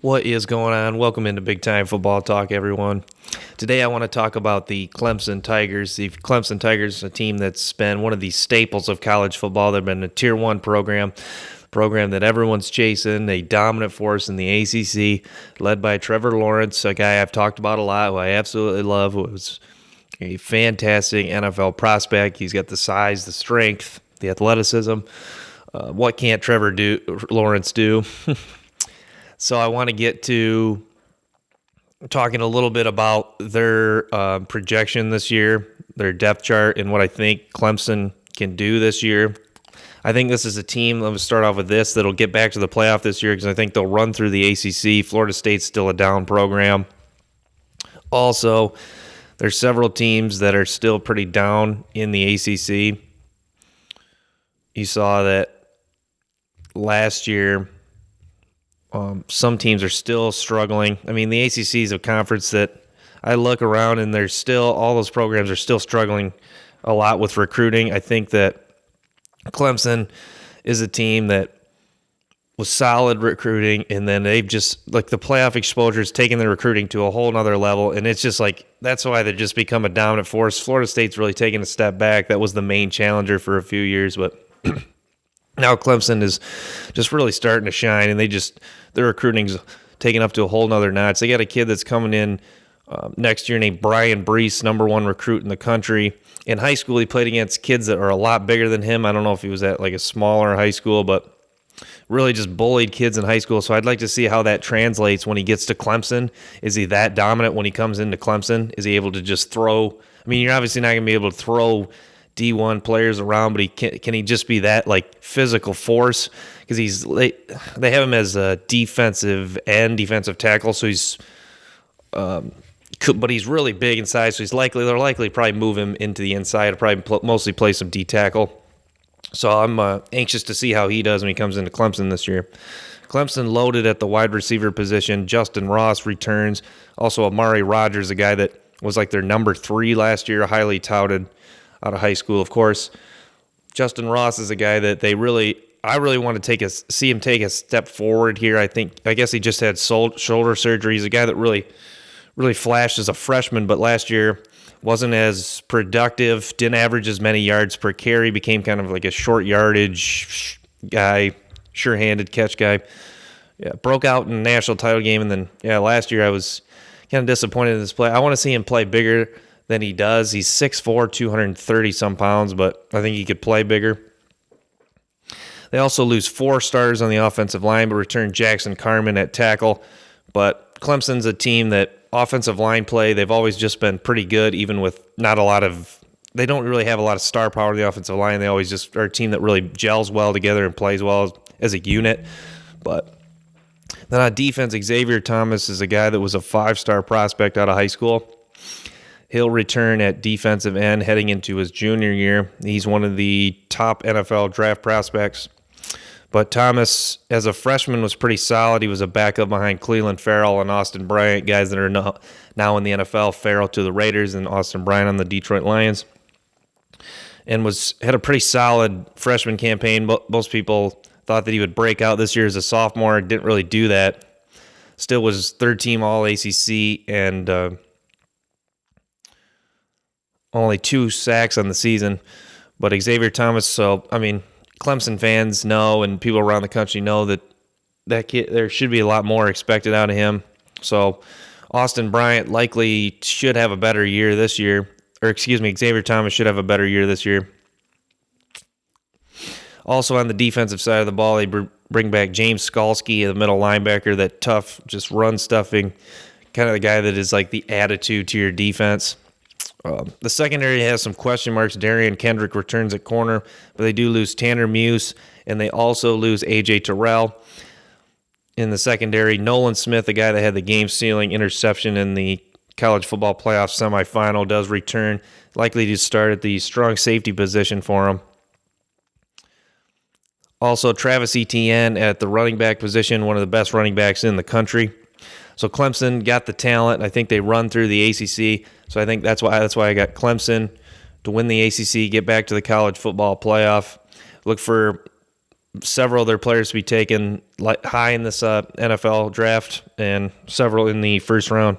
What is going on? Welcome into Big Time Football Talk, everyone. Today I want to talk about the Clemson Tigers. The Clemson Tigers, a team that's been one of the staples of college football. They've been a Tier 1 program that everyone's chasing, a dominant force in the ACC, led by Trevor Lawrence, a guy I've talked about a lot, who I absolutely love, who was a fantastic NFL prospect. He's got the size, the strength, the athleticism. What can't Lawrence do? So I want to get to talking a little bit about their projection this year, their depth chart, and what I think Clemson can do this year. I think this is a team, let me start off with this, that'll get back to the playoff this year because I think they'll run through the ACC. Florida State's still a down program. Also, there's several teams that are still pretty down in the ACC. You saw that last year. Some teams are still struggling. I mean, the ACC is a conference that I look around and there's still, all those programs are still struggling a lot with recruiting. I think that Clemson is a team that was solid recruiting, and then they've just, like, the playoff exposure has taken their recruiting to a whole nother level, and it's just like, that's why they've just become a dominant force. Florida State's really taken a step back. That was the main challenger for a few years, but now Clemson is just really starting to shine, and their recruiting's taken up to a whole nother notch. They got a kid that's coming in next year named Brian Brees, number one recruit in the country. In high school, he played against kids that are a lot bigger than him. I don't know if he was at like a smaller high school, but really just bullied kids in high school. So I'd like to see how that translates when he gets to Clemson. Is he that dominant when he comes into Clemson? Is he able to just throw? I mean, you're obviously not going to be able to throw D1 players around, but can he just be that like physical force? Because they have him as a defensive tackle, so but he's really big in size, so they'll likely probably move him into the inside, or probably mostly play some D tackle. So I'm anxious to see how he does when he comes into Clemson this year. Clemson loaded at the wide receiver position. Justin Ross returns. Also Amari Rodgers, a guy that was like their number 3 last year, highly touted out of high school, of course. Justin Ross is a guy that I really want to see him take a step forward here. I guess he just had shoulder surgery. He's a guy that really flashed as a freshman, but last year wasn't as productive, didn't average as many yards per carry, became kind of like a short yardage guy, sure-handed catch guy. Yeah, broke out in the national title game, and then last year I was kind of disappointed in his play. I want to see him play bigger than he does. He's 6'4", 230-some pounds, but I think he could play bigger. They also lose 4 starters on the offensive line, but return Jackson Carman at tackle. But Clemson's a team that offensive line play, they've always just been pretty good, even with they don't really have a lot of star power in the offensive line. They always just are a team that really gels well together and plays well as a unit. But then on defense, Xavier Thomas is a guy that was a 5-star prospect out of high school. He'll return at defensive end heading into his junior year. He's one of the top NFL draft prospects. But Thomas, as a freshman, was pretty solid. He was a backup behind Clelin Ferrell and Austin Bryant, guys that are now in the NFL. Ferrell to the Raiders and Austin Bryant on the Detroit Lions. And had a pretty solid freshman campaign. Most people thought that he would break out this year as a sophomore. Didn't really do that. Still was third-team All-ACC and only 2 sacks on the season. But Xavier Thomas, Clemson fans know, and people around the country know that kid, there should be a lot more expected out of him. So Austin Bryant likely should have a better year this year. Xavier Thomas should have a better year this year. Also on the defensive side of the ball, they bring back James Skalski, the middle linebacker, that tough, just run-stuffing, kind of the guy that is like the attitude to your defense. The secondary has some question marks. Darian Kendrick returns at corner, but they do lose Tanner Muse, and they also lose A.J. Terrell. In the secondary, Nolan Smith, the guy that had the game-sealing interception in the college football playoff semifinal, does return, likely to start at the strong safety position for him. Also, Travis Etienne at the running back position, one of the best running backs in the country. So Clemson got the talent. I think they run through the ACC. So I think that's why I got Clemson to win the ACC, get back to the college football playoff. Look for several of their players to be taken high in this NFL draft and several in the first round.